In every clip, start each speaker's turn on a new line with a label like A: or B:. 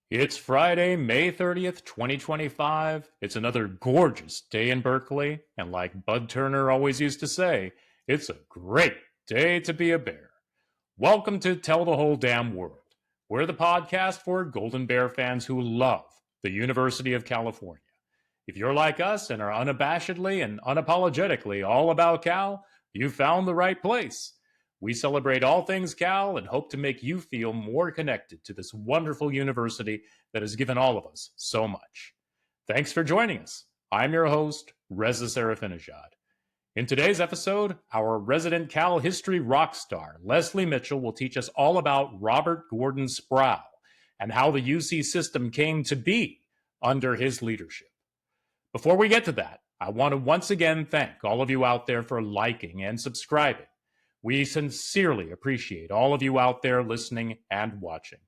A: It's Friday, May 30th, 2025. It's another gorgeous day in Berkeley, and like Bud Turner always used to say, it's a great day to be a bear. Welcome to Tell the Whole Damn World. We're the podcast for Golden Bear fans who love the University of California. If you're like us and are unabashedly and unapologetically all about Cal, you found the right place. We celebrate all things Cal and hope to make you feel more connected to this wonderful university that has given all of us so much. Thanks for joining us. I'm your host, Reza Sirafinejad. In today's episode, our resident Cal history rock star, Leslie Mitchell, will teach us all about Robert Gordon Sproul and how the UC system came to be under his leadership. Before we get to that, I want to once again thank all of you out there for liking and subscribing. We sincerely appreciate all of you out there listening and watching.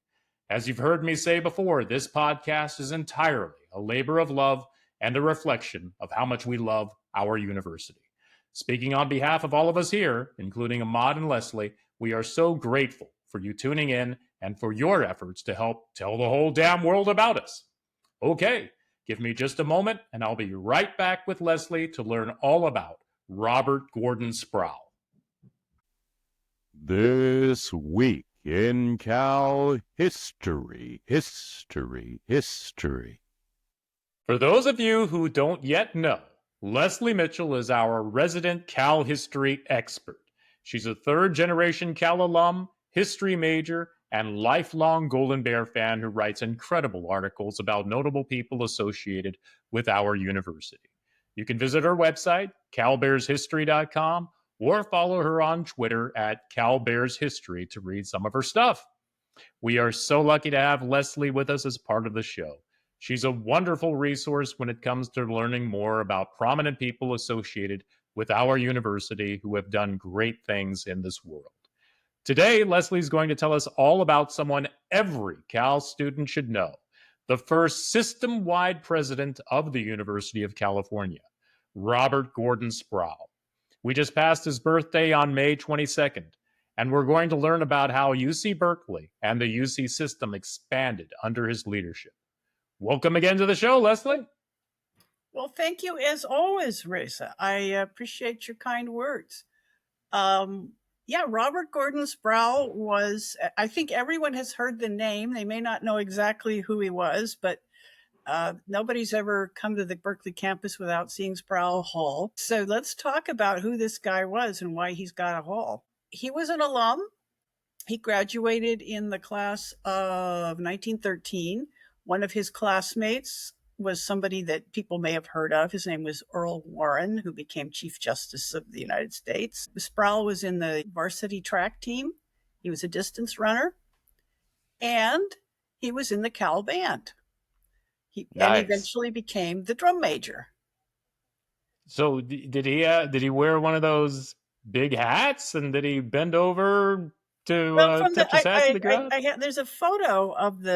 A: As you've heard me say before, this podcast is entirely a labor of love and a reflection of how much we love our university. Speaking on behalf of all of us here, including Ahmad and Leslie, we are so grateful for you tuning in and for your efforts to help tell the whole damn world about us. Okay, give me just a moment and I'll be right back with Leslie to learn all about Robert Gordon Sproul.
B: This week in Cal history.
A: For those of you who don't yet know, Leslie Mitchell is our resident Cal history expert. She's a third-generation Cal alum, history major, and lifelong Golden Bear fan who writes incredible articles about notable people associated with our university. You can visit her website, calbearshistory.com, or follow her on Twitter at CalBearsHistory to read some of her stuff. We are so lucky to have Leslie with us as part of the show. She's a wonderful resource when it comes to learning more about prominent people associated with our university who have done great things in this world. Today, Leslie's going to tell us all about someone every Cal student should know, the first system-wide president of the University of California, Robert Gordon Sproul. We just passed his birthday on May 22nd, and we're going to learn about how UC Berkeley and the UC system expanded under his leadership. Welcome again to the show, Leslie.
C: Well, thank you as always, Reza. I appreciate your kind words. Robert Gordon Sproul was, I think everyone has heard the name. They may not know exactly who he was, but nobody's ever come to the Berkeley campus without seeing Sproul Hall. So let's talk about who this guy was and why he's got a hall. He was an alum. He graduated in the class of 1913. One of his classmates was somebody that people may have heard of. His name was Earl Warren, who became Chief Justice of the United States. Sproul was in the varsity track team. He was a distance runner. And he was in the Cal band. And eventually became the drum major.
A: So did he wear one of those big hats, and did he bend over to touch his hat to the ground?
C: There's a photo of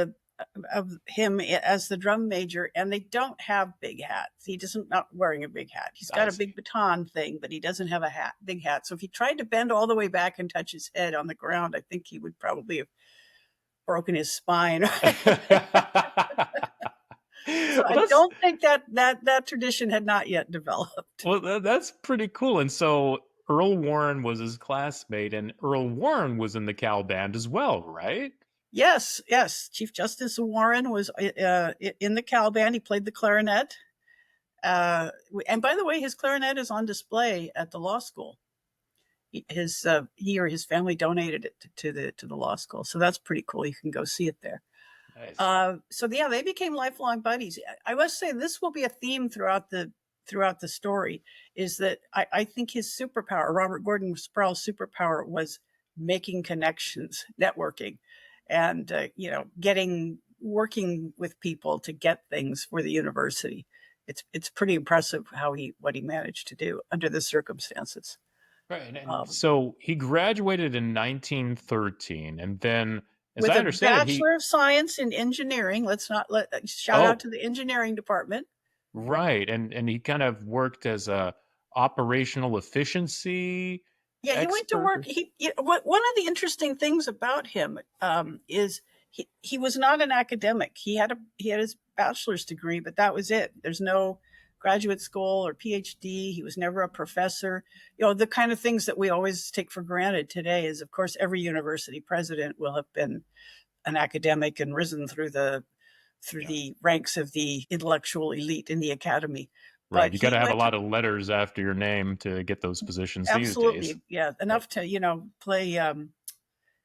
C: him as the drum major, and they don't have big hats. He doesn't not wearing a big hat. He's got a big baton thing, but he doesn't have a big hat. So if he tried to bend all the way back and touch his head on the ground, I think he would probably have broken his spine. So I don't think that tradition had not yet developed.
A: Well, that's pretty cool. And so Earl Warren was his classmate, and Earl Warren was in the Cal band as well, right?
C: Yes. Chief Justice Warren was in the Cal band. He played the clarinet. And by the way, his clarinet is on display at the law school. He or his family donated it to the law school. So that's pretty cool. You can go see it there. Nice. They became lifelong buddies. I must say this will be a theme throughout the story, is that I think his superpower, Robert Gordon Sproul's superpower, was making connections, networking, and working with people to get things for the university. It's pretty impressive what he managed to do under the circumstances.
A: Right. And so he graduated in 1913, and then, as
C: with
A: I understand
C: a Bachelor of Science in Engineering. Let's not shout out to the engineering department.
A: Right. And he kind of worked as a operational efficiency.
C: Yeah, he went to work. One of the interesting things about him is he was not an academic. He had his bachelor's degree, but that was it. There's no graduate school or PhD. He was never a professor. The kind of things that we always take for granted today is, of course, every university president will have been an academic and risen through the ranks of the intellectual elite in the academy.
A: Right.
C: But
A: You got to
C: he
A: have a
C: went
A: lot of letters after your name to get those positions these days.
C: absolutely, yeah, enough to play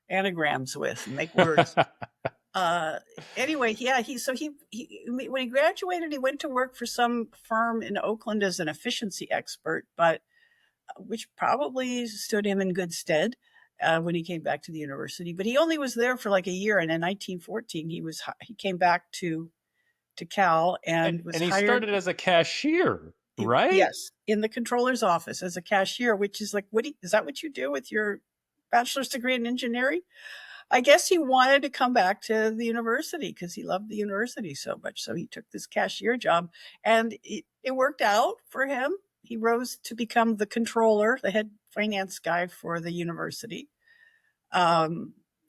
C: anagrams with and make words. Anyway, yeah, he when he graduated, he went to work for some firm in Oakland as an efficiency expert, but which probably stood him in good stead when he came back to the university. But he only was there for like a year, and in 1914 he came back to Cal and was
A: he
C: hired.
A: started as a cashier, right?
C: Yes, in the controller's office as a cashier, which is like, is that what you do with your bachelor's degree in engineering? I guess he wanted to come back to the university because he loved the university so much. So he took this cashier job, and it worked out for him. He rose to become the controller, the head finance guy for the university.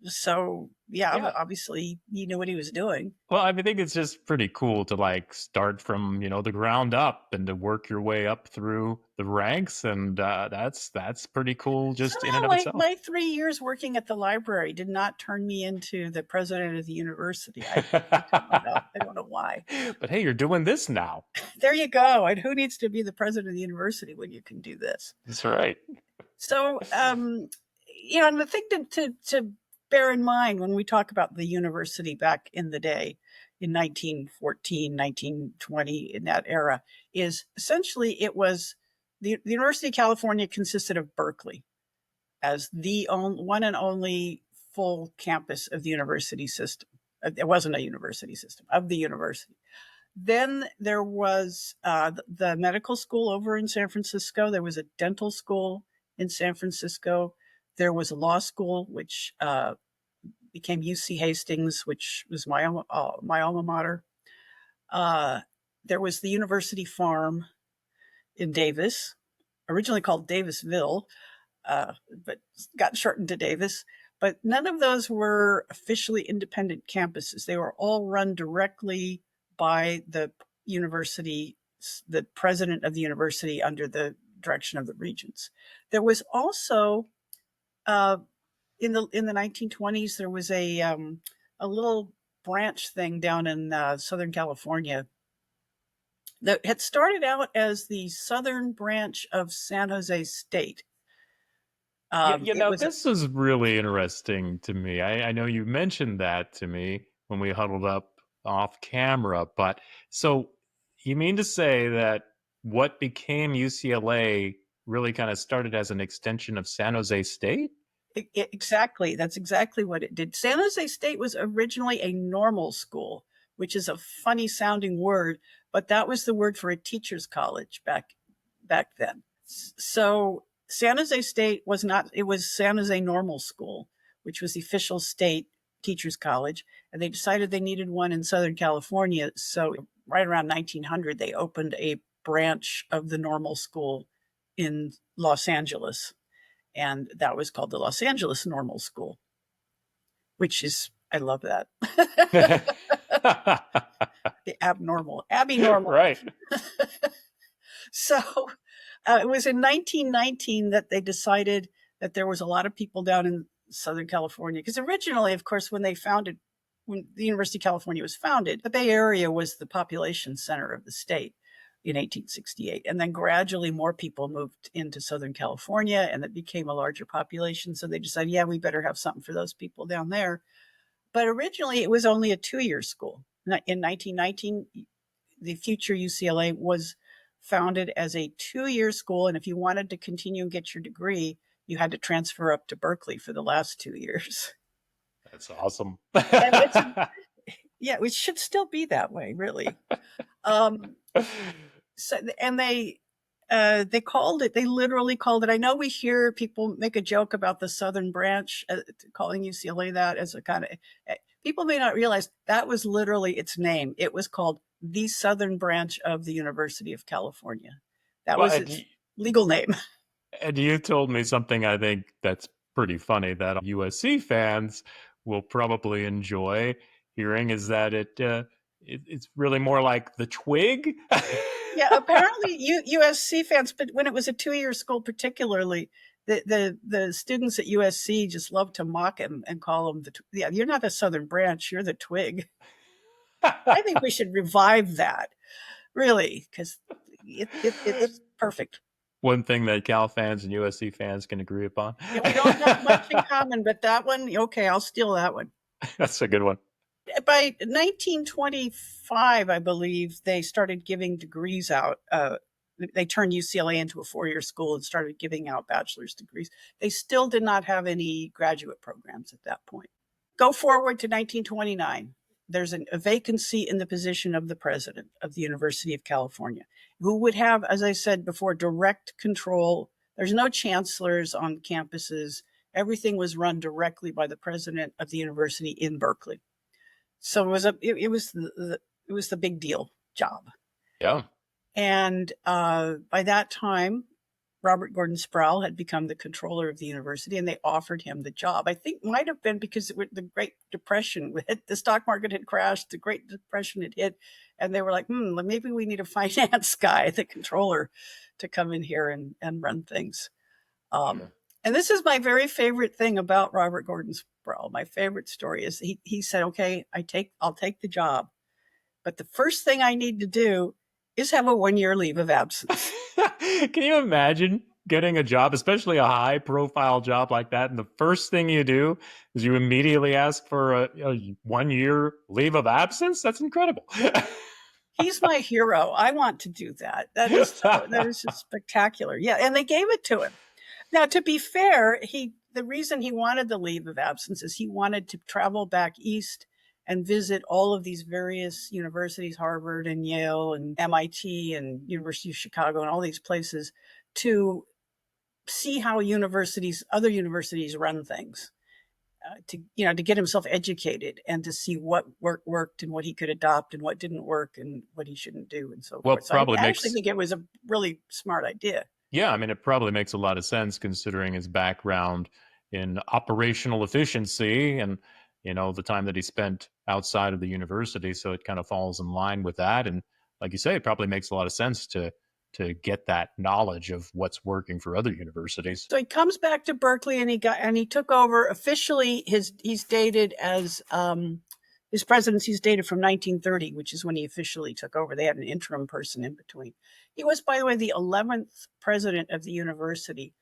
C: So yeah, obviously he knew what he was doing.
A: Well, I think it's just pretty cool to like start from, the ground up and to work your way up through the ranks. And that's pretty cool just in and of itself.
C: My 3 years working at the library did not turn me into the president of the university. I don't know why.
A: But hey, you're doing this now.
C: There you go. And who needs to be the president of the university when you can do this?
A: That's right.
C: So, and the thing to bear in mind when we talk about the university back in the day, in 1914, 1920, in that era, is essentially it was the University of California consisted of Berkeley as the one and only full campus of the university system. It wasn't a university system, of the university. Then there was the medical school over in San Francisco. There was a dental school in San Francisco. There was a law school, which became UC Hastings, which was my alma mater. There was the University Farm in Davis, originally called Davisville, but got shortened to Davis. But none of those were officially independent campuses. They were all run directly by the university, the president of the university, under the direction of the regents. There was also in the 1920s, there was a little branch thing down in Southern California that had started out as the southern branch of San Jose State.
A: This is really interesting to me. I know you mentioned that to me when we huddled up off camera, but so you mean to say that what became UCLA really kind of started as an extension of San Jose State?
C: Exactly. That's exactly what it did. San Jose State was originally a normal school, which is a funny sounding word, but that was the word for a teacher's college back then. So San Jose State was not, it was San Jose Normal School, which was the official state teacher's college. And they decided they needed one in Southern California. So right around 1900, they opened a branch of the normal school in Los Angeles. And that was called the Los Angeles Normal School, which is, I love that. The abnormal.
A: Right.
C: So it was in 1919 that they decided that there was a lot of people down in Southern California. Because originally, of course, when the University of California was founded, the Bay Area was the population center of the state in 1868. And then gradually more people moved into Southern California and it became a larger population. So they decided, yeah, we better have something for those people down there. But originally it was only a 2-year school. In 1919, the future UCLA was founded as a 2-year school. And if you wanted to continue and get your degree, you had to transfer up to Berkeley for the last 2 years.
A: That's awesome.
C: Yeah, it should still be that way, really. So, and they literally called it, I know we hear people make a joke about the Southern branch, calling UCLA that as a kind of, people may not realize that was literally its name. It was called the Southern branch of the University of California. That was its legal name.
A: And you told me something I think that's pretty funny, that USC fans will probably enjoy hearing is that it's really more like the twig.
C: Yeah, apparently USC fans, but when it was a 2-year school particularly, the students at USC just loved to mock him and call him yeah, you're not the Southern Branch, you're the twig. I think we should revive that, really, because it's perfect.
A: One thing that Cal fans and USC fans can agree upon.
C: Yeah, we don't have much in common, but that one, okay, I'll steal that one.
A: That's a good one.
C: By 1925, I believe, they started giving degrees out. They turned UCLA into a 4-year school and started giving out bachelor's degrees. They still did not have any graduate programs at that point. Go forward to 1929. There's a vacancy in the position of the president of the University of California, who would have, as I said before, direct control. There's no chancellors on campuses. Everything was run directly by the president of the university in Berkeley. So it was the big deal job.
A: Yeah.
C: And by that time, Robert Gordon Sproul had become the controller of the university, and they offered him the job. I think might have been because the Great Depression hit, the stock market had crashed, the Great Depression had hit, and they were like, maybe we need a finance guy, the controller, to come in here and run things.
A: Sure.
C: And this is my very favorite thing about Robert Gordon Sproul. My favorite story is he said, okay, I'll take the job, but the first thing I need to do is have a 1-year leave of absence.
A: Can you imagine getting a job, especially a high profile job like that, and the first thing you do is you immediately ask for a 1-year leave of absence? That's incredible.
C: He's my hero. I want to do that. That is just spectacular. Yeah, and they gave it to him. Now, to be fair, the reason he wanted the leave of absence is he wanted to travel back east and visit all of these various universities, Harvard and Yale and MIT and University of Chicago and all these places, to see how other universities run things, to get himself educated and to see what worked and what he could adopt and what didn't work and what he shouldn't do and so forth. So I actually think it was a really smart idea.
A: Yeah, I mean, it probably makes a lot of sense considering his background in operational efficiency and, the time that he spent outside of the university. So it kind of falls in line with that. And like you say, it probably makes a lot of sense to get that knowledge of what's working for other universities.
C: So he comes back to Berkeley and he took over officially. He's dated as his presidency is dated from 1930, which is when he officially took over. They had an interim person in between. He was, by the way, the 11th president of the university,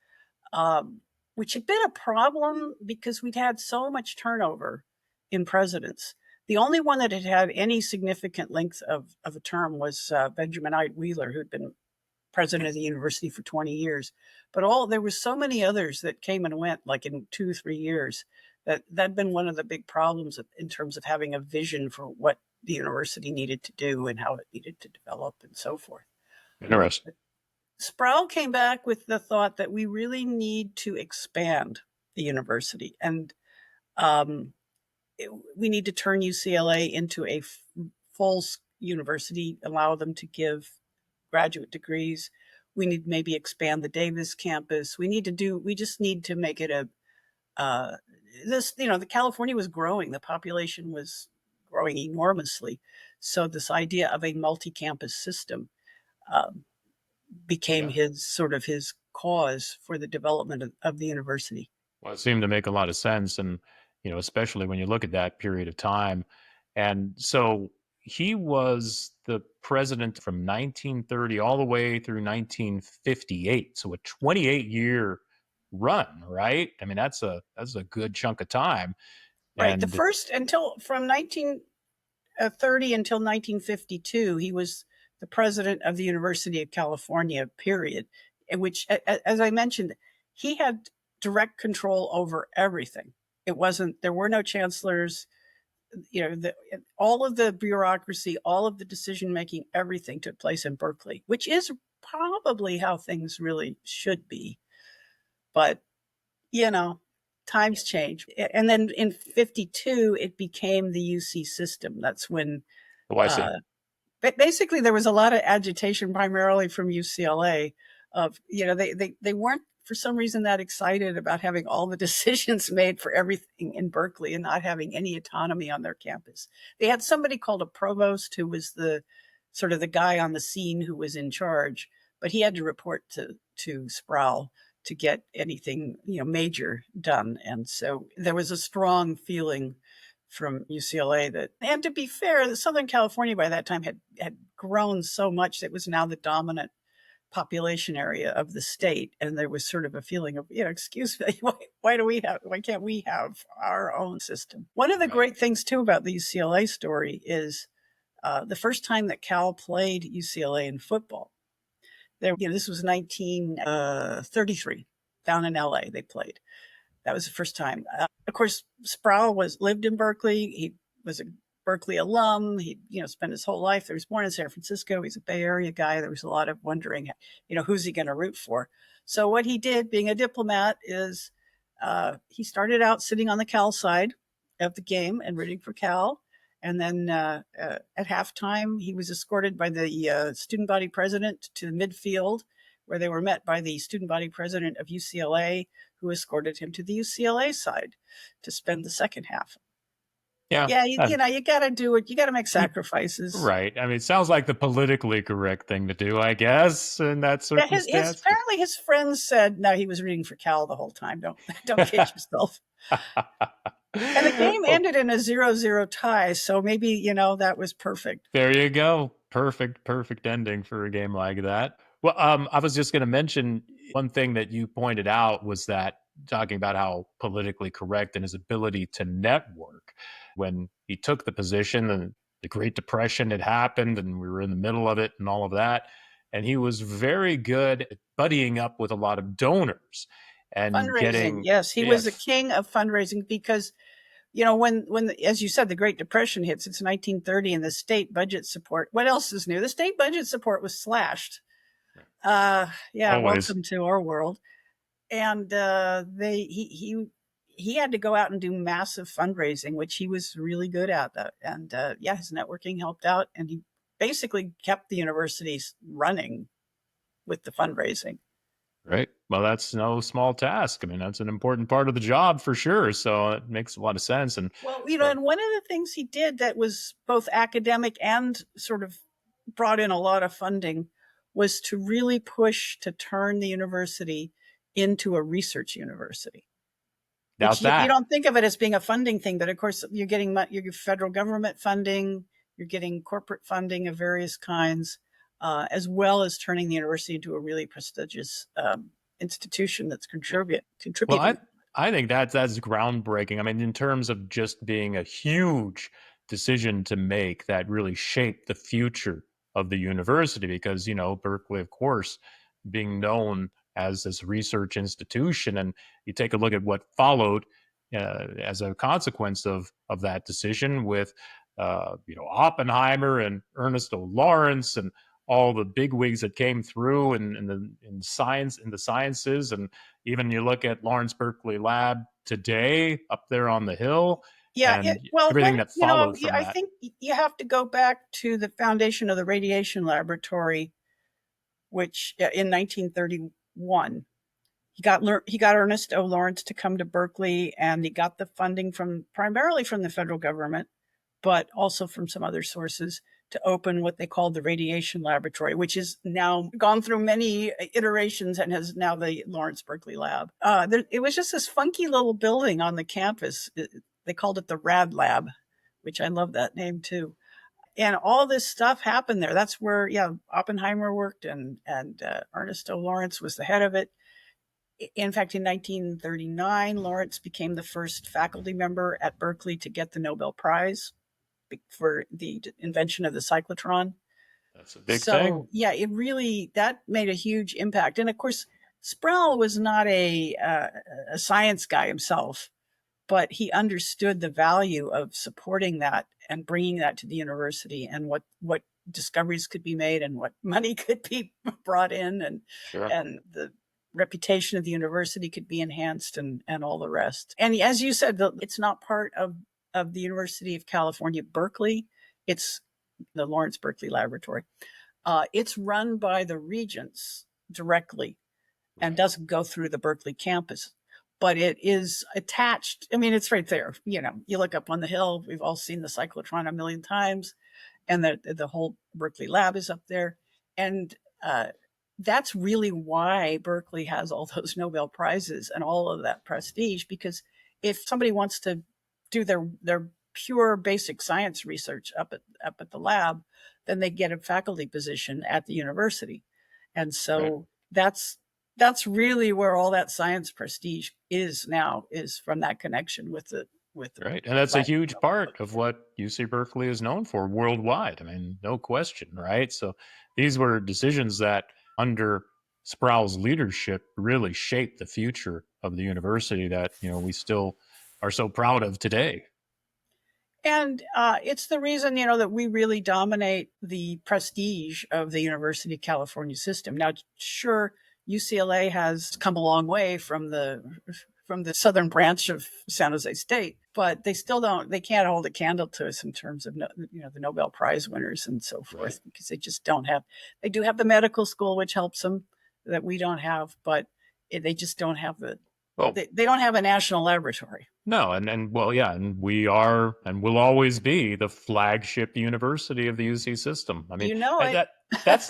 C: which had been a problem because we'd had so much turnover in presidents. The only one that had had any significant length of a term was Benjamin I. Wheeler, who'd been president of the university for 20 years. But there were so many others that came and went, like in 2-3 years, that'd been one of the big problems in terms of having a vision for what the university needed to do and how it needed to develop and so forth.
A: Interesting.
C: Sproul came back with the thought that we really need to expand the university, and we need to turn UCLA into a full university, allow them to give graduate degrees. We need to maybe expand the Davis campus. We just need to make it the California was growing. The population was growing enormously. So this idea of a multi-campus system became his cause for the development of the university.
A: Well, it seemed to make a lot of sense. And, especially when you look at that period of time. And so he was the president from 1930 all the way through 1958. So a 28-year run, right? I mean, that's a good chunk of time.
C: Right.
A: And
C: the first from 1930 until 1952, he was the president of the University of California, period, in which, as I mentioned, he had direct control over everything. There were no chancellors, all of the bureaucracy, all of the decision-making, everything took place in Berkeley, which is probably how things really should be. But, times change. And then in 52, it became the UC system. That's when, basically there was a lot of agitation, primarily from UCLA, of, they weren't for some reason that excited about having all the decisions made for everything in Berkeley and not having any autonomy on their campus. They had somebody called a provost who was the sort of the guy on the scene who was in charge, but he had to report to Sproul to get anything, major done. And so there was a strong feeling from UCLA that, and to be fair, Southern California by that time had grown so much that it was now the dominant population area of the state. And there was sort of a feeling of, excuse me, why can't we have our own system? One of the great things too about the UCLA story is the first time that Cal played UCLA in football. This was 1933 down in LA. They played. That was the first time. Of course, Sproul lived in Berkeley. He was a Berkeley alum. He, spent his whole life. He was born in San Francisco. He's a Bay Area guy. There was a lot of wondering, who's he going to root for? So what he did, being a diplomat, is he started out sitting on the Cal side of the game and rooting for Cal. And then at halftime, he was escorted by the student body president to the midfield, where they were met by the student body president of UCLA, who escorted him to the UCLA side to spend the second half.
A: Yeah,
C: you got to do it. You got to make sacrifices.
A: Right. I mean, it sounds like the politically correct thing to do, I guess, in that circumstance.
C: Apparently, his friends said, no, he was rooting for Cal the whole time. Don't kid yourself. And the game ended in a 0-0 tie, so maybe, that was perfect.
A: There you go. Perfect ending for a game like that. Well, I was just going to mention one thing that you pointed out was that talking about how politically correct and his ability to network. When he took the position and the Great Depression had happened and we were in the middle of it and all of that, and he was very good at buddying up with a lot of donors and
C: fundraising. Yes, he was the king of fundraising because, when as you said, the Great Depression hits, it's 1930, and the state budget support. What else is new? The state budget support was slashed.
A: Always.
C: Welcome to our world. And he had to go out and do massive fundraising, which he was really good at. And his networking helped out, and he basically kept the universities running with the fundraising.
A: Right. Well, that's no small task. I mean, that's an important part of the job for sure. So it makes a lot of sense. And
C: and one of the things he did that was both academic and sort of brought in a lot of funding was to really push to turn the university into a research university. You don't think of it as being a funding thing, but of course you're getting your federal government funding, you're getting corporate funding of various kinds, as well as turning the university into a really prestigious institution that's contributing.
A: Well, I think that's groundbreaking. I mean, in terms of just being a huge decision to make that really shaped the future of the university, because, Berkeley, of course, being known as this research institution, and you take a look at what followed as a consequence of that decision with, Oppenheimer and Ernest O. Lawrence and all the bigwigs that came through in the sciences, and even you look at Lawrence Berkeley Lab today up there on the hill. Everything that followed from that.
C: I think you have to go back to the foundation of the radiation laboratory, which in 1931, he got Ernest O. Lawrence to come to Berkeley, and he got the funding primarily from the federal government, but also from some other sources, to open what they called the radiation laboratory, which is now gone through many iterations and has now the Lawrence Berkeley Lab. It was just this funky little building on the campus. They called it the Rad Lab, which I love that name too. And all this stuff happened there. That's where, Oppenheimer worked, and Ernest O. Lawrence was the head of it. In fact, in 1939, Lawrence became the first faculty member at Berkeley to get the Nobel Prize for the invention of the cyclotron.
A: That's a big thing.
C: Yeah, that made a huge impact. And of course, Sproul was not a science guy himself, but he understood the value of supporting that and bringing that to the university, and what discoveries could be made and what money could be brought in, and the reputation of the university could be enhanced, and all the rest. And as you said, it's not part of the University of California, Berkeley. It's the Lawrence Berkeley Laboratory. It's run by the regents directly. and doesn't go through the Berkeley campus, but it is attached. I mean, it's right there. You know, you look up on the hill. We've all seen the cyclotron a million times, and the whole Berkeley lab is up there. And that's really why Berkeley has all those Nobel Prizes and all of that prestige, because if somebody wants to do their pure basic science research up at the lab, then they get a faculty position at the university. And so that's really where all that science prestige is now, is from that connection with the
A: Right. And that's a huge part of what UC Berkeley is known for worldwide. I mean, no question, right? So these were decisions that, under Sproul's leadership, really shaped the future of the university that, you know, we still are so proud of today.
C: And it's the reason, you know, that we really dominate the prestige of the University of California system. Now, sure, UCLA has come a long way from the southern branch of San Jose State, but they can't hold a candle to us in terms of, you know, the Nobel Prize winners and so forth, because they just don't have. They do have the medical school, which helps them, that we don't have, but they just don't have they don't have a national laboratory.
A: No, and well, yeah, and we are and will always be the flagship university of the UC system. I mean,
C: you know it.
A: That's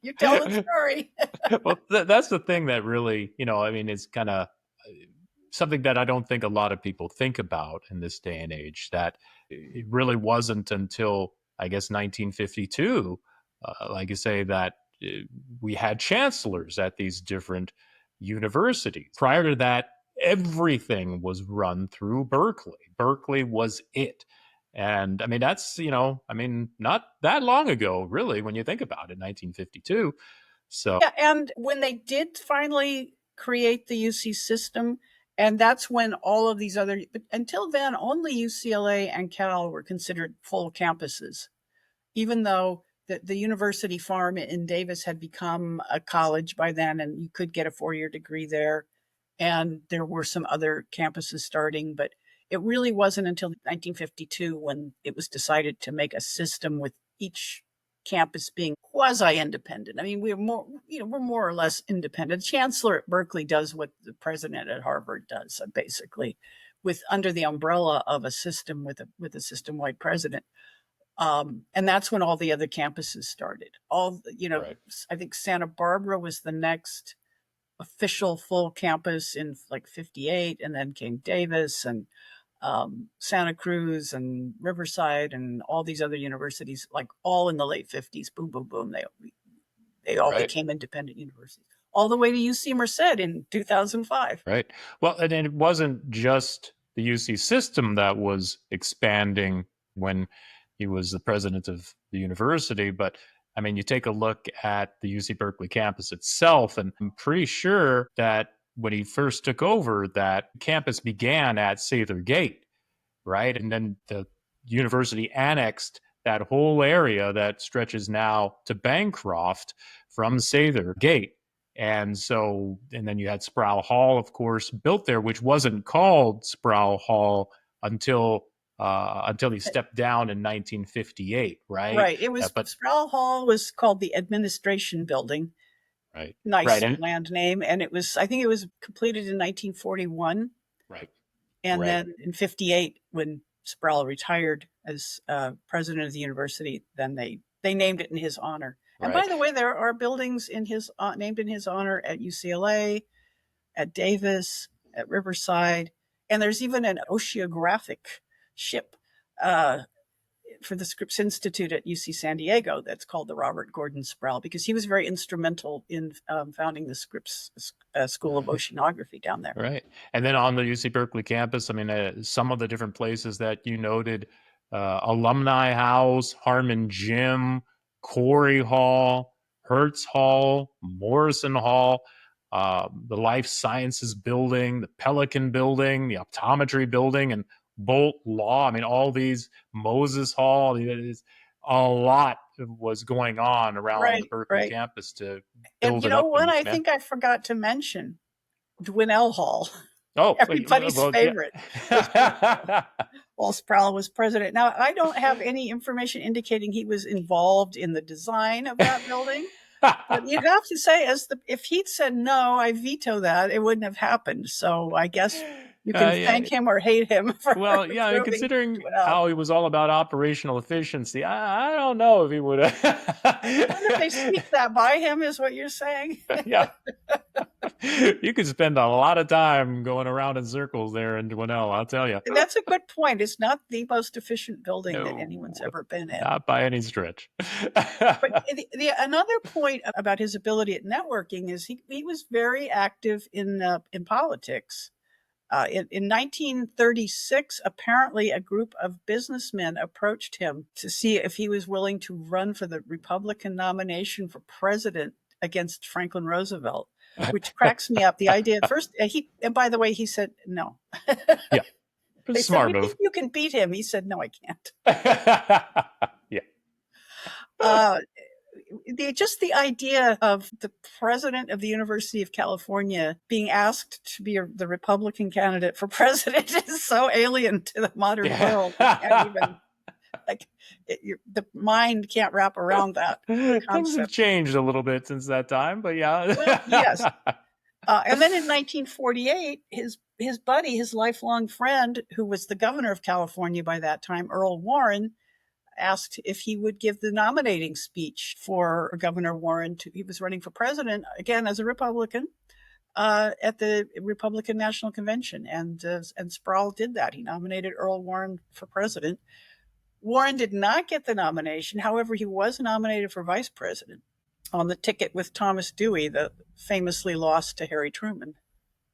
C: you tell the story.
A: Well, that's the thing that really, you know, I mean, is kind of something that I don't think a lot of people think about in this day and age, that it really wasn't until, I guess, 1952, like you say, that we had chancellors at these different universities. Prior to that, everything was run through Berkeley. Berkeley was it. And I mean, that's, you know, I mean, not that long ago, really, when you think about it, 1952. So,
C: yeah, and when they did finally create the UC system, and that's when all of these other, but until then, only UCLA and Cal were considered full campuses, even though the university farm in Davis had become a college by then, and you could get a 4-year degree there. And there were some other campuses starting, but it really wasn't until 1952 when it was decided to make a system with each campus being quasi-independent. I mean, we're more or less independent. The chancellor at Berkeley does what the president at Harvard does, basically, with under the umbrella of a system with a system-wide president. And that's when all the other campuses started. I think Santa Barbara was the next official full campus in like 58, and then came Davis and Santa Cruz and Riverside and all these other universities, like all in the late 50s. Boom, boom, boom. They all became independent universities, all the way to UC Merced in 2005.
A: Right. Well, and it wasn't just the UC system that was expanding when he was the president of the university, but I mean, you take a look at the UC Berkeley campus itself, and I'm pretty sure that when he first took over, that campus began at Sather Gate, right? And then the university annexed that whole area that stretches now to Bancroft from Sather Gate. And then you had Sproul Hall, of course, built there, which wasn't called Sproul Hall until he stepped down in 1958, right?
C: Right. It was, but Sproul Hall was called the Administration Building.
A: Right.
C: Nice land name. And I think it was completed in 1941.
A: Right.
C: And then in 58, when Sproul retired as president of the university, then they named it in his honor. And by the way, there are buildings named in his honor at UCLA, at Davis, at Riverside, and there's even an oceanographic ship for the Scripps Institute at UC San Diego that's called the Robert Gordon Sproul, because he was very instrumental in founding the Scripps School of Oceanography down there.
A: Right. And then on the UC Berkeley campus, I mean, some of the different places that you noted, Alumni House, Harmon Gym, Corey Hall, Hertz Hall, Morrison Hall, the Life Sciences Building, the Pelican Building, the Optometry Building, and Bolt Law. I mean, all these, Moses Hall, a lot was going on around the Berkeley campus to build it up.
C: One I think I forgot to mention, Dwinell Hall.
A: Oh,
C: everybody's favorite. Yeah. While Sproul was president. Now, I don't have any information indicating he was involved in the design of that building, But you have to say, if he'd said no, I veto that, it wouldn't have happened. So I guess you can
A: Yeah.
C: thank him or hate him for
A: Well, yeah, I mean,
C: proving
A: considering
C: it out.
A: how he was all about operational efficiency, I don't know if he would
C: I wonder if they
A: have.
C: sneaked that by him, is what you're saying?
A: Yeah. You could spend a lot of time going around in circles there in Dwinell, I'll tell you.
C: That's a good point. It's not the most efficient building that
A: No,
C: anyone's ever been in.
A: not by any stretch.
C: But another point about his ability at networking is he was very active in politics. In 1936, apparently a group of businessmen approached him to see if he was willing to run for the Republican nomination for president against Franklin Roosevelt, which cracks me up. The idea at first, and by the way, he said no.
A: Yeah,
C: They said,
A: smart
C: "We
A: move.
C: think you can beat him." He said, "No, I can't."
A: Yeah.
C: Just the idea of the president of the University of California being asked to be the Republican candidate for president is so alien to the modern world. You can't even, the mind can't wrap around that
A: Things have
C: concept.
A: changed a little bit since that time, but yeah.
C: Well, yes. And then in 1948, his buddy, his lifelong friend, who was the governor of California by that time, Earl Warren, asked if he would give the nominating speech for Governor Warren. He was running for president, again, as a Republican, at the Republican National Convention. And Sproul did that. He nominated Earl Warren for president. Warren did not get the nomination. However, he was nominated for vice president on the ticket with Thomas Dewey, that famously lost to Harry Truman.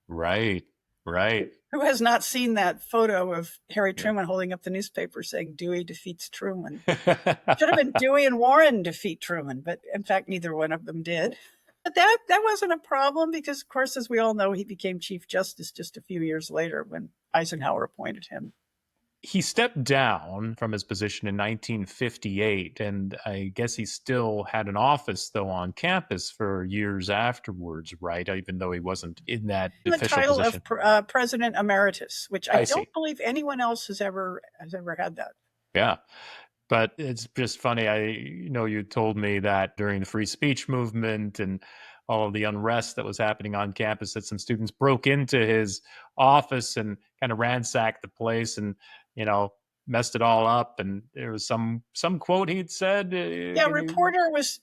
A: Right.
C: Who has not seen that photo of Harry Truman holding up the newspaper saying Dewey defeats Truman? Should have been Dewey and Warren defeat Truman, but in fact, neither one of them did. But that wasn't a problem because, of course, as we all know, he became Chief Justice just a few years later when Eisenhower appointed him.
A: He stepped down from his position in 1958, and I guess he still had an office, though, on campus for years afterwards, right? Even though he wasn't in that official
C: title
A: position.
C: Of President Emeritus, which I don't
A: see.
C: believe anyone else has ever had that.
A: Yeah. But it's just funny. You told me that during the free speech movement and all of the unrest that was happening on campus, that some students broke into his office and kind of ransacked the place and, messed it all up. And there was some quote he'd said.
C: Yeah, reporter was,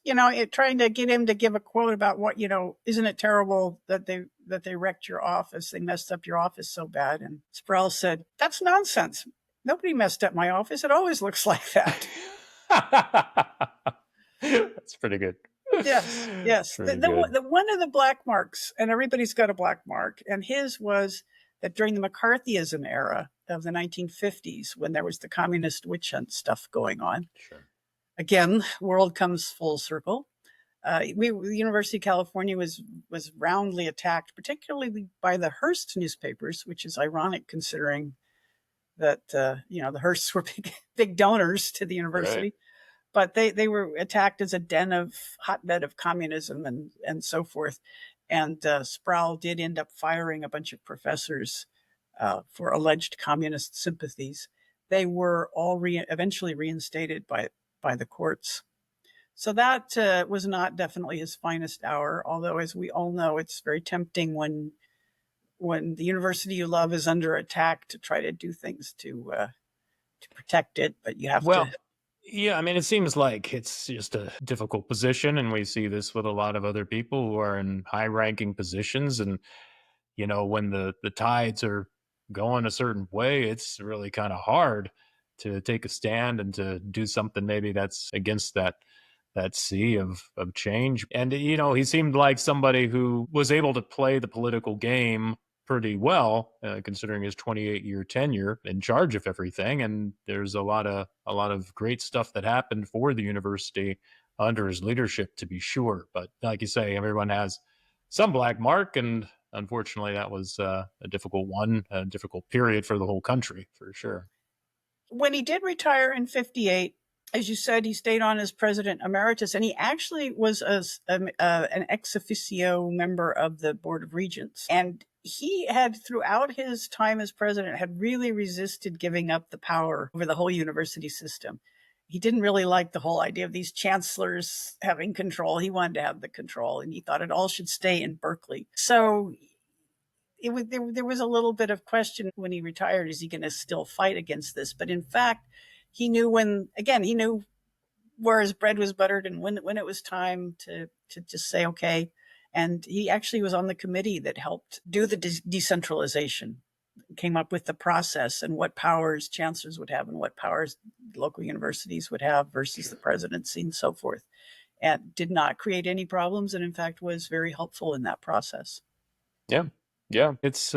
C: trying to get him to give a quote about what, isn't it terrible that they wrecked your office? They messed up your office so bad. And Sproul said, "That's nonsense. Nobody messed up my office. It always looks like that."
A: That's pretty good.
C: Yes. The one of the black marks, and everybody's got a black mark, and his was that during the McCarthyism era of the 1950s, when there was the communist witch hunt stuff going on,
A: sure.
C: Again, world comes full circle. The University of California was roundly attacked, particularly by the Hearst newspapers, which is ironic considering that the Hearsts were big donors to the university.
A: Right.
C: But they were attacked as a hotbed of communism and so forth. And Sproul did end up firing a bunch of professors for alleged communist sympathies. They were all eventually reinstated by the courts. So that was not definitely his finest hour, although, as we all know, it's very tempting when the university you love is under attack to try to do things to protect it, but you have to.
A: Yeah, I mean, it seems like it's just a difficult position, and we see this with a lot of other people who are in high-ranking positions, and, when the tides are going a certain way, it's really kind of hard to take a stand and to do something maybe that's against that sea of change. And, he seemed like somebody who was able to play the political game pretty well, considering his 28-year tenure in charge of everything. And there's a lot of great stuff that happened for the university under his leadership, to be sure. But like you say, everyone has some black mark, and unfortunately, that was a difficult period for the whole country, for sure.
C: When he did retire in 58, as you said, he stayed on as president emeritus, and he actually was an ex officio member of the Board of Regents. And he had, throughout his time as president, had really resisted giving up the power over the whole university system. he didn't really like the whole idea of these chancellors having control. He wanted to have the control, and he thought it all should stay in Berkeley. So there was a little bit of question when he retired, is he going to still fight against this? But in fact, he knew he knew where his bread was buttered and when it was time to just say, okay. And he actually was on the committee that helped do the decentralization, came up with the process and what powers chancellors would have and what powers local universities would have versus the presidency and so forth, and did not create any problems, and in fact was very helpful in that process.
A: Yeah, it's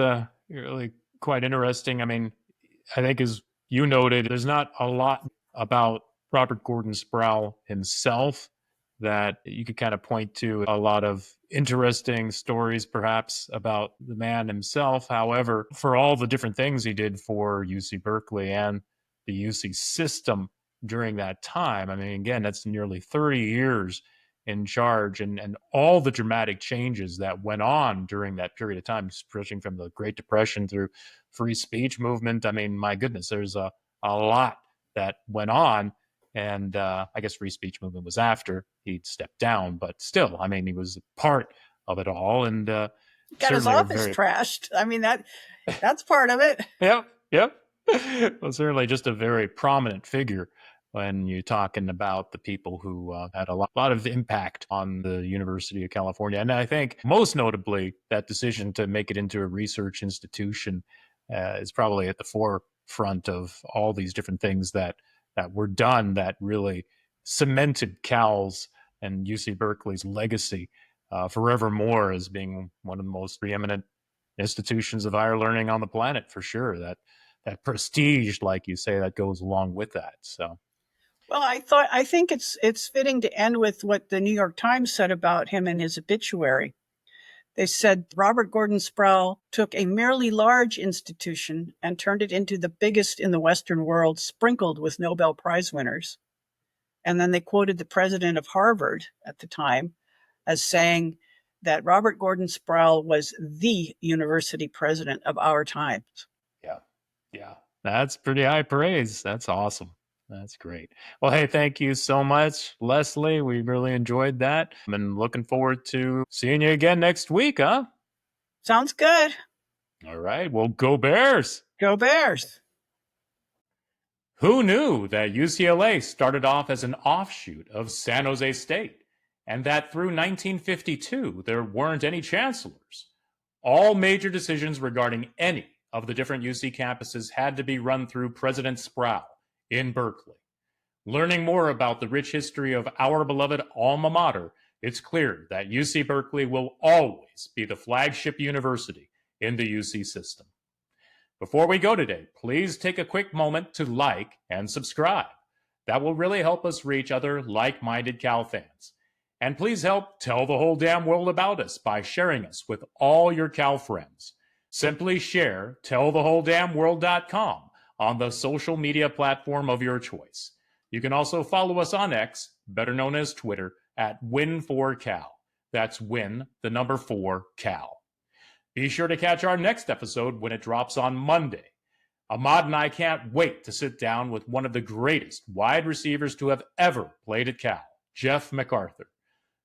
A: really quite interesting. I mean, I think as you noted, there's not a lot about Robert Gordon Sproul himself that you could kind of point to. A lot of interesting stories, perhaps, about the man himself. However, for all the different things he did for UC Berkeley and the UC system during that time, I mean, again, that's nearly 30 years in charge, and all the dramatic changes that went on during that period of time, stretching from the Great Depression through free speech movement. I mean, my goodness, there's a lot that went on. And I guess free speech movement was after he'd stepped down, but still, I mean, he was a part of it all, and
C: got his office trashed. I mean, that's part of it.
A: Yep. Well, certainly just a very prominent figure when you're talking about the people who had a lot of impact on the University of California. And I think most notably, that decision to make it into a research institution is probably at the forefront of all these different things that were done that really cemented Cal's and UC Berkeley's legacy forevermore as being one of the most preeminent institutions of higher learning on the planet, for sure. That prestige, like you say, that goes along with that. So,
C: well, I think it's fitting to end with what the New York Times said about him in his obituary. They said Robert Gordon Sproul took a merely large institution and turned it into the biggest in the Western world, sprinkled with Nobel Prize winners. And then they quoted the president of Harvard at the time as saying that Robert Gordon Sproul was the university president of our times.
A: Yeah. That's pretty high praise. That's awesome. That's great. Well, hey, thank you so much, Leslie. We really enjoyed that. I'm looking forward to seeing you again next week, huh?
C: Sounds good.
A: All right. Well, go Bears.
C: Go Bears.
A: Who knew that UCLA started off as an offshoot of San Jose State, and that through 1952 there weren't any chancellors? All major decisions regarding any of the different UC campuses had to be run through President Sproul in Berkeley. Learning more about the rich history of our beloved alma mater, it's clear that UC Berkeley will always be the flagship university in the UC system. Before we go today, please take a quick moment to like and subscribe. That will really help us reach other like-minded Cal fans. And please help tell the whole damn world about us by sharing us with all your Cal friends. Simply share tellthewholedamnworld.com on the social media platform of your choice. You can also follow us on X, better known as Twitter, at Win4Cal. That's Win, the number 4, Cal. Be sure to catch our next episode when it drops on Monday. Ahmad and I can't wait to sit down with one of the greatest wide receivers to have ever played at Cal, Jeff MacArthur.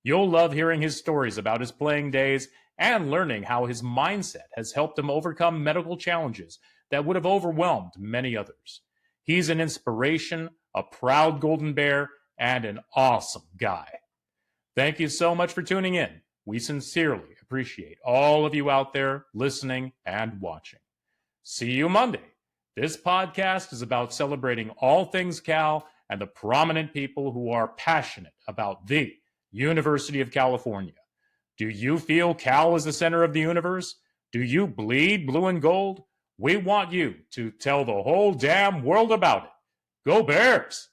A: You'll love hearing his stories about his playing days and learning how his mindset has helped him overcome medical challenges that would have overwhelmed many others. He's an inspiration, a proud Golden Bear, and an awesome guy. Thank you so much for tuning in. We sincerely appreciate all of you out there listening and watching. See you Monday. This podcast is about celebrating all things Cal and the prominent people who are passionate about the University of California. Do you feel Cal is the center of the universe? Do you bleed blue and gold? We want you to tell the whole damn world about it. Go Bears!